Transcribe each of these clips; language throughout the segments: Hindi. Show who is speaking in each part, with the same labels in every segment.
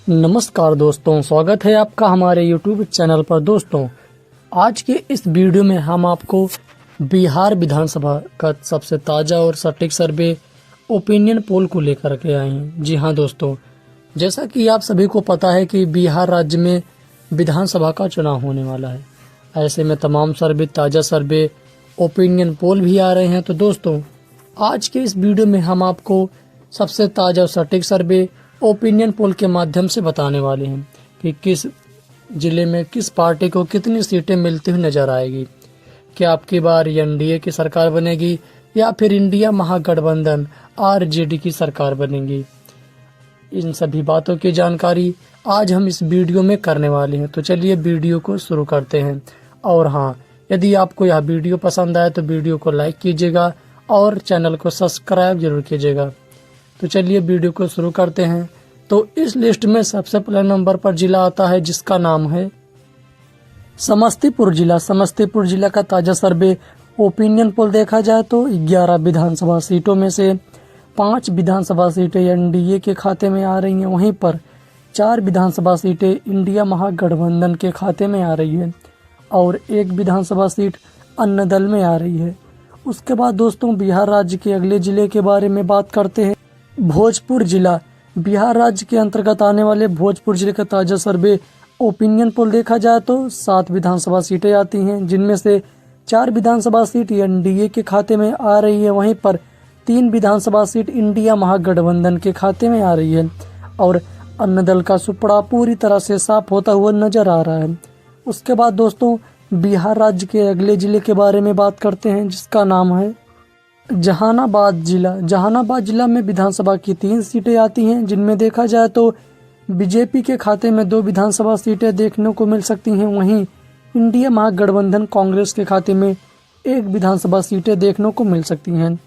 Speaker 1: नमस्कार दोस्तों, स्वागत है आपका हमारे YouTube चैनल पर। दोस्तों, आज के इस वीडियो में हम आपको बिहार विधानसभा का सबसे ताज़ा और सटीक सर्वे ओपिनियन पोल को लेकर के आए हैं। जी हाँ दोस्तों, जैसा कि आप सभी को पता है कि बिहार राज्य में विधानसभा का चुनाव होने वाला है। ऐसे में तमाम सर्वे, ताज़ा सर्वे, ओपिनियन पोल भी आ रहे हैं। तो दोस्तों, आज के इस वीडियो में हम आपको सबसे ताज़ा और सटीक सर्वे ओपिनियन पोल के माध्यम से बताने वाले हैं कि किस जिले में किस पार्टी को कितनी सीटें मिलती हुई नजर आएगी। क्या आपकी बार एनडीए की सरकार बनेगी या फिर इंडिया महागठबंधन आरजेडी की सरकार बनेगी। इन सभी बातों की जानकारी आज हम इस वीडियो में करने वाले हैं। तो चलिए वीडियो को शुरू करते हैं। और हाँ, यदि आपको यह वीडियो पसंद आए तो वीडियो को लाइक कीजिएगा और चैनल को सब्सक्राइब जरूर कीजिएगा। तो चलिए वीडियो को शुरू करते हैं। तो इस लिस्ट में सबसे पहले नंबर पर जिला आता है जिसका नाम है समस्तीपुर जिला। समस्तीपुर जिला का ताजा सर्वे ओपिनियन पोल देखा जाए तो 11 विधानसभा सीटों में से 5 विधानसभा सीटें एनडीए के खाते में आ रही हैं। वहीं पर 4 विधानसभा सीटें इंडिया महागठबंधन के खाते में आ रही है और 1 विधानसभा सीट अन्य दल में आ रही है। उसके बाद दोस्तों, बिहार राज्य के अगले जिले के बारे में बात करते हैं। भोजपुर जिला। बिहार राज्य के अंतर्गत आने वाले भोजपुर जिले का ताजा सर्वे ओपिनियन पोल देखा जाए तो 7 विधानसभा सीटें आती हैं, जिनमें से 4 विधानसभा सीट एनडीए के खाते में आ रही है। वहीं पर 3 विधानसभा सीट इंडिया महागठबंधन के खाते में आ रही है और अन्य दल का सुपड़ा पूरी तरह से साफ होता हुआ नजर आ रहा है। उसके बाद दोस्तों, बिहार राज्य के अगले जिले के बारे में बात करते हैं जिसका नाम है जहानाबाद जिला। जहानाबाद जिला में विधानसभा की 3 सीटें आती हैं, जिनमें देखा जाए तो बीजेपी के खाते में 2 विधानसभा सीटें देखने को मिल सकती हैं। वहीं इंडिया महागठबंधन कांग्रेस के खाते में 1 विधानसभा सीटें देखने को मिल सकती हैं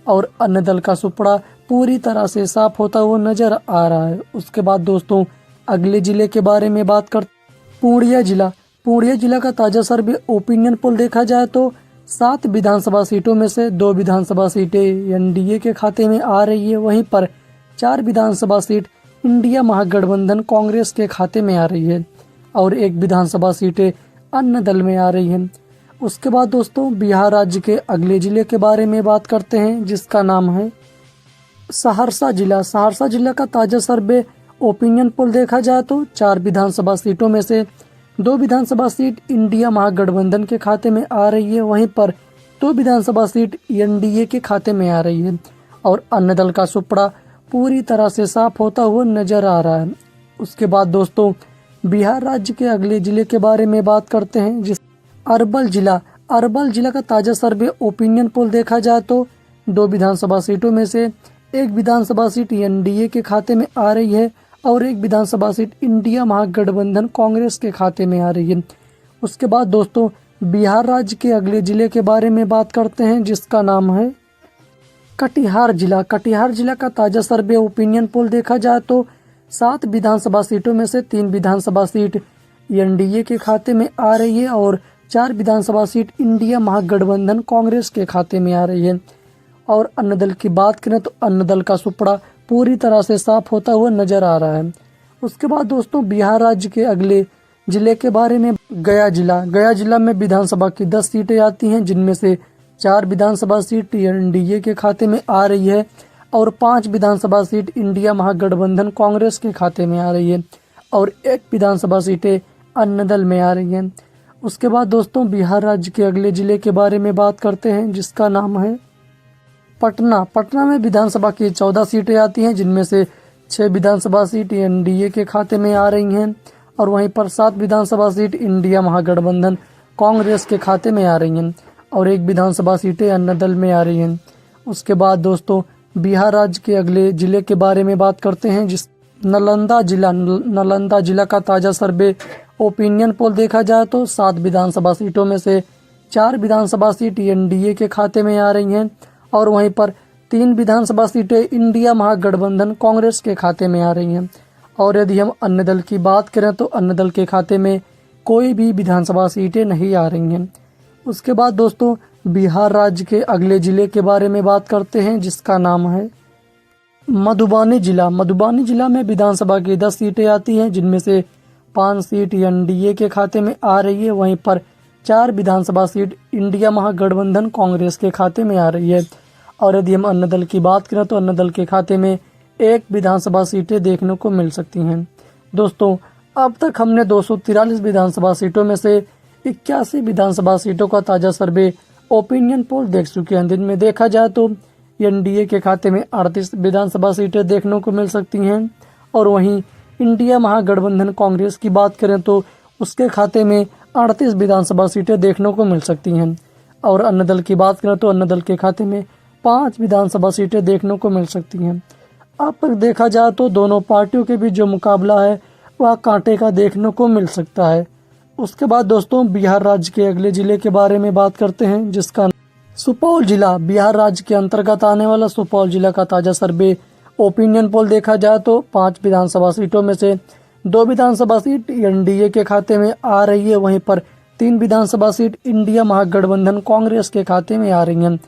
Speaker 1: और अन्य दल का सुपड़ा पूरी तरह से साफ होता हुआ नजर आ रहा है। उसके बाद दोस्तों, अगले जिले के बारे में बात कर पूर्णिया जिला। पूर्णिया जिला का ताजा सर्वे ओपिनियन पोल देखा जाए तो 7 विधानसभा सीटों में से 2 विधानसभा सीटें एनडीए के खाते में आ रही है। वहीं पर 4 विधानसभा सीट इंडिया महागठबंधन कांग्रेस के खाते में आ रही है और 1 विधानसभा सीटें अन्य दल में आ रही है। उसके बाद दोस्तों, बिहार राज्य के अगले जिले के बारे में बात करते हैं जिसका नाम है सहरसा जिला। सहरसा जिला का ताजा सर्वे ओपिनियन पोल देखा जाए तो 4 विधानसभा सीटों में से 2 विधानसभा सीट इंडिया महागठबंधन के खाते में आ रही है। वहीं पर 2 विधानसभा सीट एनडीए के खाते में आ रही है और अन्य दल का सुपड़ा पूरी तरह से साफ होता हुआ नजर आ रहा है। उसके बाद दोस्तों, बिहार राज्य के अगले जिले के बारे में बात करते हैं जिस अरवल जिला। अरवल जिला का ताजा सर्वे ओपिनियन पोल देखा जाए तो 2 विधानसभा सीटों में से 1 विधानसभा सीट एनडीए के खाते में आ रही है और 1 विधानसभा सीट इंडिया महागठबंधन कांग्रेस के खाते में आ रही है। उसके बाद दोस्तों, बिहार राज्य के अगले जिले के बारे में बात करते हैं जिसका नाम है कटिहार जिला। कटिहार जिला का ताजा सर्वे ओपिनियन पोल देखा जाए तो 7 विधानसभा सीटों में से 3 विधानसभा सीट एनडीए के खाते में आ रही है और 4 विधानसभा सीट इंडिया महागठबंधन कांग्रेस के खाते में आ रही है। और अन्य दल की बात करें तो अन्य दल का सुपड़ा पूरी तरह से साफ होता हुआ नजर आ रहा है। उसके बाद दोस्तों, बिहार राज्य के अगले जिले के बारे में गया जिला। गया जिला में विधानसभा की 10 सीटें आती हैं, जिनमें से 4 विधानसभा सीट एनडीए के खाते में आ रही है और 5 विधानसभा सीट इंडिया महागठबंधन कांग्रेस के खाते में आ रही है और 1 विधानसभा सीटें अन्य दल में आ रही हैं। उसके बाद दोस्तों, बिहार राज्य के अगले जिले के बारे में बात करते हैं जिसका नाम है पटना। पटना में विधानसभा की 14 सीटें आती हैं, जिनमें से 6 विधानसभा सीट एनडीए के खाते में आ रही हैं और वहीं पर 7 विधानसभा सीट इंडिया महागठबंधन कांग्रेस के खाते में आ रही हैं और 1 विधानसभा सीटें अन्य दल में आ रही हैं। उसके बाद दोस्तों, बिहार राज्य के अगले जिले के बारे में बात करते हैं जिस नालंदा जिला। नालंदा जिला का ताजा सर्वे ओपिनियन पोल देखा जाए तो 7 विधानसभा सीटों में से 4 विधानसभा सीट एनडीए के खाते में आ रही हैं और वहीं पर 3 विधानसभा सीटें इंडिया महागठबंधन कांग्रेस के खाते में आ रही हैं। और यदि हम अन्य दल की बात करें तो अन्य दल के खाते में कोई भी विधानसभा सीटें नहीं आ रही हैं। उसके बाद दोस्तों, बिहार राज्य के अगले जिले के बारे में बात करते हैं जिसका नाम है मधुबनी जिला में विधानसभा की 10 सीटें आती हैं, जिनमें से 5 सीट एनडीए के खाते में आ रही है। वहीं पर 4 विधानसभा सीट इंडिया महागठबंधन कांग्रेस के खाते में आ रही है। और यदि हम अन्य दल की बात करें तो अन्य दल के खाते में 1 विधानसभा सीटें देखने को मिल सकती हैं। दोस्तों, अब तक हमने 243 विधानसभा सीटों में से 81 विधानसभा सीटों का ताजा सर्वे ओपिनियन पोल देख चुके हैं। दिन में देखा जाए तो एनडीए के खाते में 38 विधानसभा सीटें देखने को मिल सकती हैं, और वहीं इंडिया महागठबंधन कांग्रेस की बात करें तो उसके खाते में 38 विधानसभा सीटें देखने को मिल सकती हैं। और अन्य दल की बात करें तो अन्य दल के खाते में 5 विधानसभा सीटें देखने को मिल सकती हैं। अब तक देखा जाए तो दोनों पार्टियों के बीच जो मुकाबला है वह कांटे का देखने को मिल सकता है। उसके बाद दोस्तों, बिहार राज्य के अगले जिले के बारे में बात करते हैं, जिसका सुपौल जिला। बिहार राज्य के अंतर्गत आने वाला सुपौल जिला का ताजा सर्वे ओपिनियन पोल देखा जाए तो 5 विधानसभा सीटों में से 2 विधानसभा सीट एनडीए के खाते में आ रही है। वहीं पर 3 विधानसभा सीट इंडिया महागठबंधन कांग्रेस के खाते में आ रही हैं।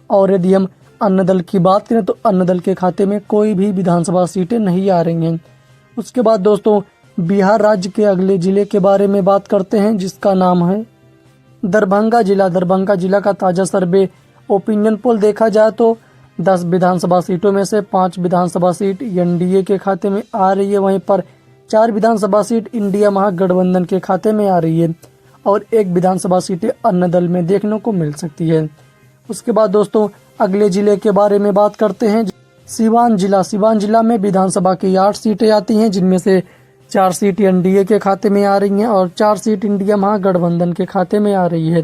Speaker 1: और यदि हम अन्य दल की बात करें तो अन्य दल के खाते में कोई भी विधानसभा सीटें नहीं आ रही हैं। उसके बाद दोस्तों, बिहार राज्य के अगले जिले के बारे में बात करते हैं, जिसका नाम है दरभंगा जिला का ताजा सर्वे ओपिनियन पोल देखा जाए तो 10 विधानसभा सीटों में से 5 विधानसभा सीट एनडीए के खाते में आ रही है। वहीं पर 4 विधानसभा सीट इंडिया महागठबंधन के खाते में आ रही है, और 1 विधानसभा सीटें अन्य दल में देखने को मिल सकती है। उसके बाद दोस्तों, अगले जिले के बारे में बात करते हैं, सीवान जिला में विधानसभा की 8 सीटें आती हैं, जिनमें से 4 सीट एनडीए के खाते में आ रही हैं और 4 सीट इंडिया महागठबंधन के खाते में आ रही है।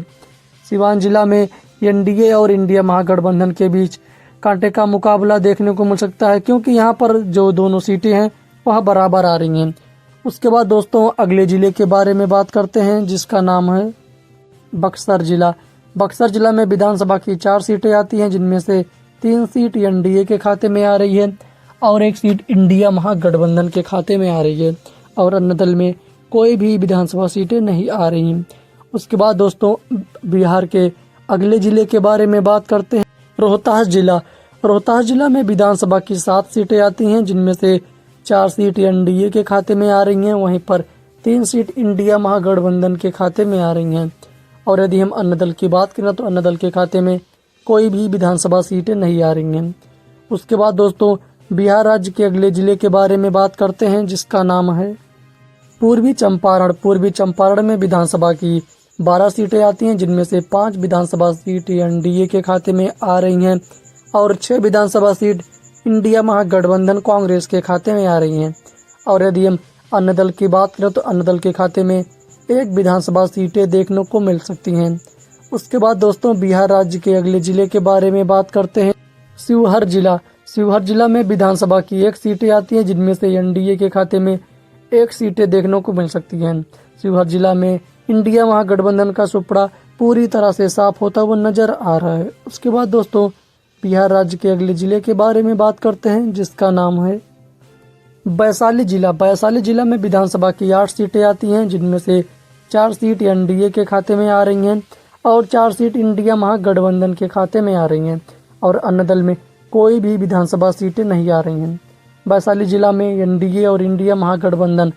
Speaker 1: सीवान जिला में एनडीए और इंडिया महागठबंधन के बीच कांटे का मुकाबला देखने को मिल सकता है, क्योंकि यहाँ पर जो दोनों सीटें हैं वह बराबर आ रही हैं। उसके बाद दोस्तों, अगले जिले के बारे में बात करते हैं, जिसका नाम है बक्सर जिला में विधानसभा की 4 सीटें आती हैं, जिनमें से 3 सीट एनडीए के खाते में आ रही है और 1 सीट इंडिया महागठबंधन के खाते में आ रही है, और अन्य दल में कोई भी विधानसभा सीटें नहीं आ रही हैं। उसके बाद दोस्तों, बिहार के अगले जिले के बारे में बात करते हैं, रोहतास जिला में विधानसभा की 7 सीटें आती हैं, जिनमें से 4 सीट एनडीए के खाते में आ रही हैं। वहीं पर 3 सीट इंडिया महागठबंधन के खाते में आ रही हैं। और यदि हम अन्य दल की बात करें तो अन्य दल के खाते में कोई भी विधानसभा सीटें नहीं आ रही हैं। उसके बाद दोस्तों, बिहार राज्य के अगले जिले के बारे में बात करते हैं, जिसका नाम है पूर्वी चंपारण में विधानसभा की 12 सीटें आती हैं, जिनमें से 5 विधानसभा सीट एनडीए के खाते में आ रही हैं और 6 विधानसभा सीट इंडिया महागठबंधन कांग्रेस के खाते में आ रही हैं। और यदि हम अन्य दल की बात करें तो अन्य दल के खाते में 1 विधानसभा सीटें देखने को मिल सकती हैं। उसके बाद दोस्तों, बिहार राज्य के अगले जिले के बारे में बात करते हैं, शिवहर जिला में विधानसभा की 1 सीटें आती हैं, जिनमें से एनडीए के खाते में 1 सीटें देखने को मिल सकती हैं। शिवहर जिला में इंडिया महागठबंधन का सुपड़ा पूरी तरह से साफ होता हुआ नजर आ रहा है। उसके बाद दोस्तों, बिहार राज्य के अगले जिले के बारे में बात करते हैं, जिसका नाम है वैशाली जिला में विधानसभा की 8 सीटें आती हैं, जिनमें से 4 सीट एनडीए के खाते में आ रही हैं और 4 सीट इंडिया महागठबंधन के खाते में आ रही हैं, और अन्य दल में कोई भी विधानसभा सीटें नहीं आ रही हैं। वैशाली जिला में एनडीए और इंडिया महागठबंधन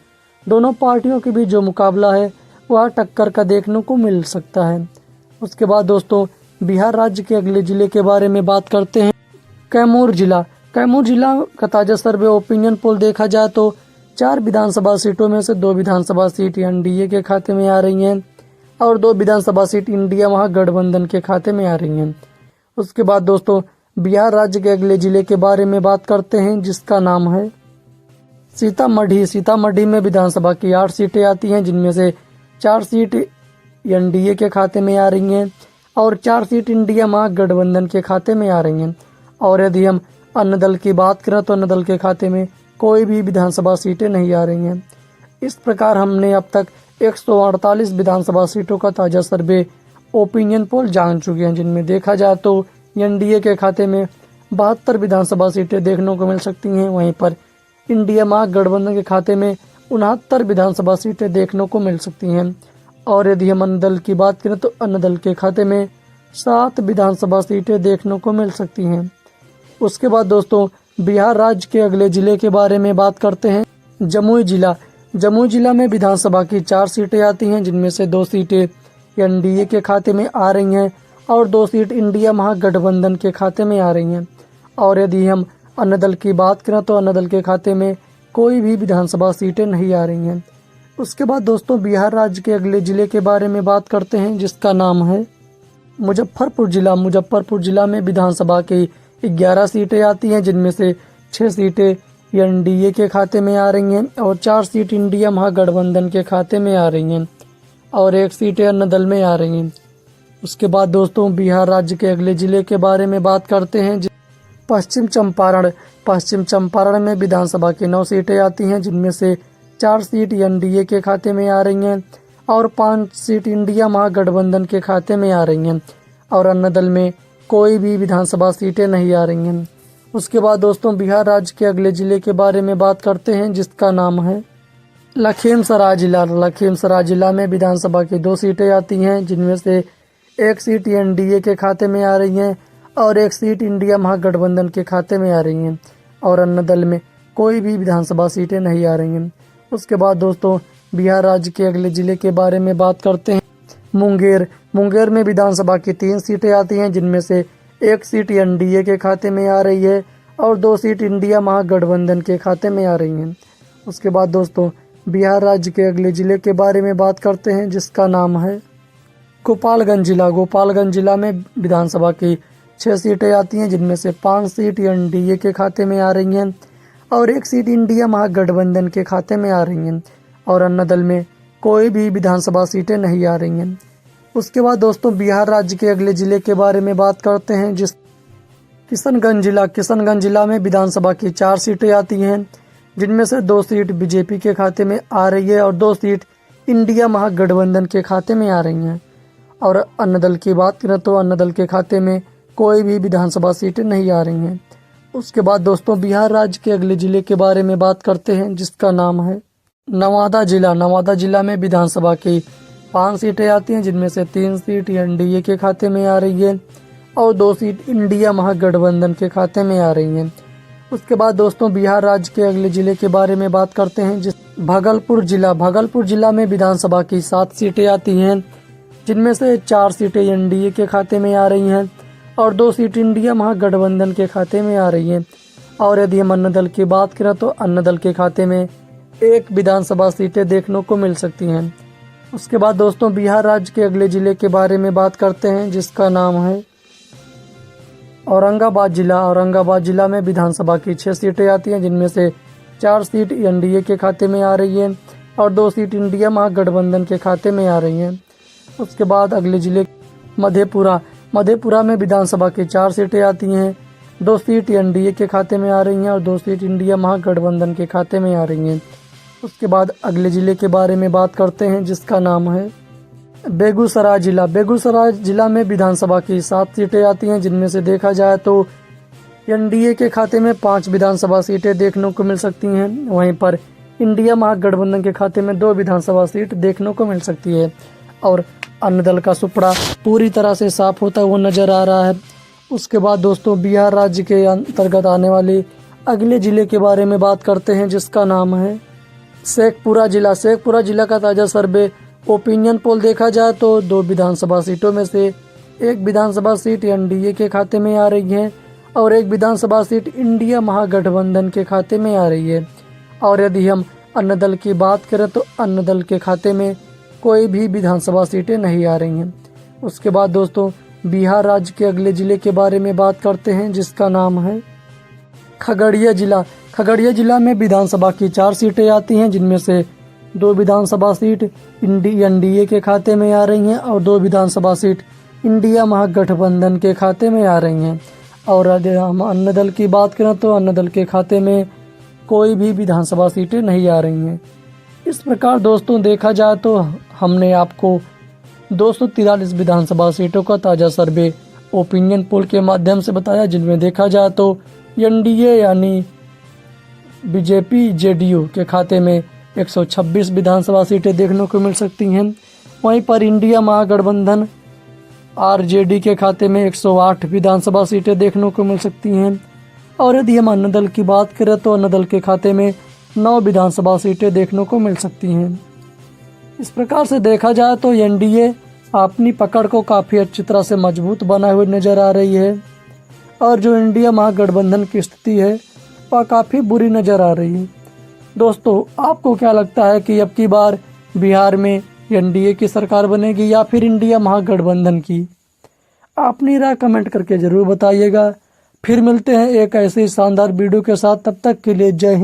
Speaker 1: दोनों पार्टियों के बीच जो मुकाबला है वह टक्कर का देखने को मिल सकता है। उसके बाद दोस्तों, बिहार राज्य के अगले जिले के बारे में बात करते हैं, कैमूर जिला का ताजा सर्वे ओपिनियन पोल देखा जाए तो 4 विधानसभा सीटों में से 2 विधानसभा सीट एनडीए के खाते में आ रही हैं और 2 विधानसभा सीट इंडिया महागठबंधन के खाते में आ रही हैं। उसके बाद दोस्तों, बिहार राज्य के अगले जिले के बारे में बात करते हैं, जिसका नाम है सीतामढ़ी में विधानसभा की 8 सीटें आती हैं, जिनमें से 4 सीट एनडीए के खाते में आ रही हैं और 4 सीट इंडिया महागठबंधन के खाते में आ रही हैं। और यदि हम अन्य दल की बात करें तो अन्य दल के खाते में कोई भी विधानसभा सीटें नहीं आ रही हैं। इस प्रकार हमने अब तक 148 विधानसभा सीटों का ताजा सर्वे ओपिनियन पोल जान चुके हैं, जिनमें देखा जाए तो एनडीए के खाते में 72 विधानसभा सीटें देखने को मिल सकती हैं। वहीं पर इंडिया महागठबंधन के खाते में 69 विधानसभा सीटें देखने को मिल सकती हैं। और यदि हम अन्य दल की बात करें तो अन्य दल के खाते में 7 विधानसभा सीटें देखने को मिल सकती हैं। उसके बाद दोस्तों, बिहार राज्य के अगले जिले के बारे में बात करते हैं। जमुई जिला। जमुई जिला में विधानसभा की 4 सीटें आती हैं, जिनमें से 2 सीटें एनडीए के खाते में आ रही हैं और 2 सीट इंडिया महागठबंधन के खाते में आ रही हैं। और यदि हम अन्य दल की बात करें तो अन्य दल के खाते में कोई भी विधानसभा सीटें नहीं आ रही हैं। उसके बाद दोस्तों बिहार राज्य के अगले जिले के बारे में बात करते हैं, जिसका नाम है मुजफ्फरपुर जिला। मुजफ्फरपुर जिला में विधानसभा की 11 सीटें आती हैं, जिनमें से 6 सीटें एनडीए के खाते में आ रही हैं और 4 सीट इंडिया महागठबंधन के खाते में आ रही हैं और 1 सीट अन्य दल में आ रही हैं। उसके बाद दोस्तों बिहार राज्य के अगले जिले के बारे में बात करते हैं, पश्चिम चंपारण। पश्चिम चंपारण में विधानसभा की 9 सीटें आती हैं, जिनमें से 4 सीट एनडीए के खाते में आ रही हैं और 5 सीट इंडिया महागठबंधन के खाते में आ रही हैं और अन्य दल में कोई भी विधानसभा सीटें नहीं आ रही हैं। उसके बाद दोस्तों बिहार राज्य के अगले जिले के बारे में बात करते हैं, जिसका नाम है लखीमसराय जिला। लखीमसराय जिला में विधानसभा की 2 सीटें आती हैं, जिनमें से 1 सीट एनडीए के खाते में आ रही हैं और 1 सीट इंडिया महागठबंधन के खाते में आ रही हैं और अन्य दल में कोई भी विधानसभा सीटें नहीं आ रही हैं। उसके बाद दोस्तों बिहार राज्य के अगले जिले के बारे में बात करते हैं, मुंगेर। मुंगेर में विधानसभा की 3 सीटें आती हैं, जिनमें से 1 सीट एनडीए के खाते में आ रही है और 2 सीट इंडिया महागठबंधन के खाते में आ रही हैं। उसके बाद दोस्तों बिहार राज्य के अगले जिले के बारे में बात करते हैं, जिसका नाम है गोपालगंज जिला। गोपालगंज जिला में विधानसभा की 6 सीटें आती हैं, जिनमें से 5 सीट एनडीए के खाते में आ रही हैं और 1 सीट इंडिया महागठबंधन के खाते में आ रही हैं और अन्य दल में कोई भी विधानसभा सीटें नहीं आ रही हैं। उसके बाद दोस्तों बिहार राज्य के अगले जिले के बारे में बात करते हैं, जिस किशनगंज जिला। किशनगंज जिला में विधानसभा की 4 सीटें आती हैं, जिनमें से 2 सीट बीजेपी के खाते में आ रही है और 2 सीट इंडिया महागठबंधन के खाते में आ रही हैं और अन्य दल की बात करें तो अन्य दल के खाते में कोई भी विधानसभा सीटें नहीं आ रही हैं। उसके बाद दोस्तों बिहार राज्य के अगले जिले के बारे में बात करते हैं, जिसका नाम है नवादा जिला। नवादा जिला में विधानसभा की 5 सीटें आती हैं, जिनमें से 3 सीट एनडीए के खाते में आ रही है और 2 सीट इंडिया महागठबंधन के खाते में आ रही हैं। उसके बाद दोस्तों बिहार राज्य के अगले जिले के बारे में बात करते हैं, जिस भागलपुर जिला। भागलपुर जिला में विधानसभा की 7 सीटें आती हैं, जिनमें से 4 सीटें एनडीए के खाते में आ रही हैं और 2 सीट इंडिया महागठबंधन के खाते में आ रही हैं और यदि हम अन्य दल की बात करें तो अन्य दल के खाते में 1 विधानसभा सीटें देखने को मिल सकती हैं। उसके बाद दोस्तों बिहार राज्य के अगले जिले के बारे में बात करते हैं, जिसका नाम है औरंगाबाद जिला। औरंगाबाद जिला में विधानसभा की 6 सीटें आती हैं, जिनमें से 4 सीट एनडीए के खाते में आ रही है और 2 सीट इंडिया महागठबंधन के खाते में आ रही हैं। उसके बाद अगले जिले मधेपुरा। मधेपुरा में विधानसभा की 4 सीटें आती हैं, 2 सीट एनडीए के खाते में आ रही हैं और 2 सीट इंडिया महागठबंधन के खाते में आ रही हैं। उसके बाद अगले जिले के बारे में बात करते हैं, जिसका नाम है बेगूसराय जिला। बेगूसराय जिला में विधानसभा की 7 सीटें आती हैं, जिनमें से देखा जाए तो एनडीए के खाते में 5 विधानसभा सीटें देखने को मिल सकती हैं, वहीं पर इंडिया महागठबंधन के खाते में 2 विधानसभा सीट देखने को मिल सकती है और अन्य दल का सुपड़ा पूरी तरह से साफ होता हुआ नजर आ रहा है। उसके बाद दोस्तों बिहार राज्य के अंतर्गत आने वाले अगले जिले के बारे में बात करते हैं, जिसका नाम है शेखपुरा जिला। शेखपुरा जिला का ताजा सर्वे ओपिनियन पोल देखा जाए तो 2 विधानसभा सीटों में से 1 विधानसभा सीट एनडीए के खाते में आ रही है और 1 विधानसभा सीट इंडिया महागठबंधन के खाते में आ रही है और यदि हम अन्य दल की बात करें तो अन्य दल के खाते में कोई भी विधानसभा सीटें नहीं आ रही हैं। उसके बाद दोस्तों बिहार राज्य के अगले जिले के बारे में बात करते हैं, जिसका नाम है खगड़िया जिला। खगड़िया जिला में विधानसभा की 4 सीटें आती हैं, जिनमें से 2 विधानसभा सीट एनडीए के खाते में आ रही हैं और 2 विधानसभा सीट इंडिया महागठबंधन के खाते में आ रही हैं और यदि हम अन्य दल की बात करें तो अन्य दल के खाते में कोई भी विधानसभा सीटें नहीं आ रही हैं। इस प्रकार दोस्तों देखा जाए तो हमने आपको 243 विधानसभा सीटों का ताज़ा सर्वे ओपिनियन पोल के माध्यम से बताया, जिनमें देखा जाए तो एनडीए यानी बीजेपी जेडीयू के खाते में 126 विधानसभा सीटें देखने को मिल सकती हैं, वहीं पर इंडिया महागठबंधन आरजेडी के खाते में 108 विधानसभा सीटें देखने को मिल सकती हैं और यदि हम अन्य दल की बात करें तो अन्य दल के खाते में 9 विधानसभा सीटें देखने को मिल सकती हैं। इस प्रकार से देखा जाए तो एनडीए अपनी पकड़ को काफ़ी अच्छी तरह से मजबूत बनाए हुए नजर आ रही है और जो इंडिया महागठबंधन की स्थिति है वह काफ़ी बुरी नजर आ रही है। दोस्तों, आपको क्या लगता है कि अब की बार बिहार में एनडीए की सरकार बनेगी या फिर इंडिया महागठबंधन की? अपनी राय कमेंट करके जरूर बताइएगा। फिर मिलते हैं एक ऐसे ही शानदार वीडियो के साथ, तब तक के लिए जय हिंद।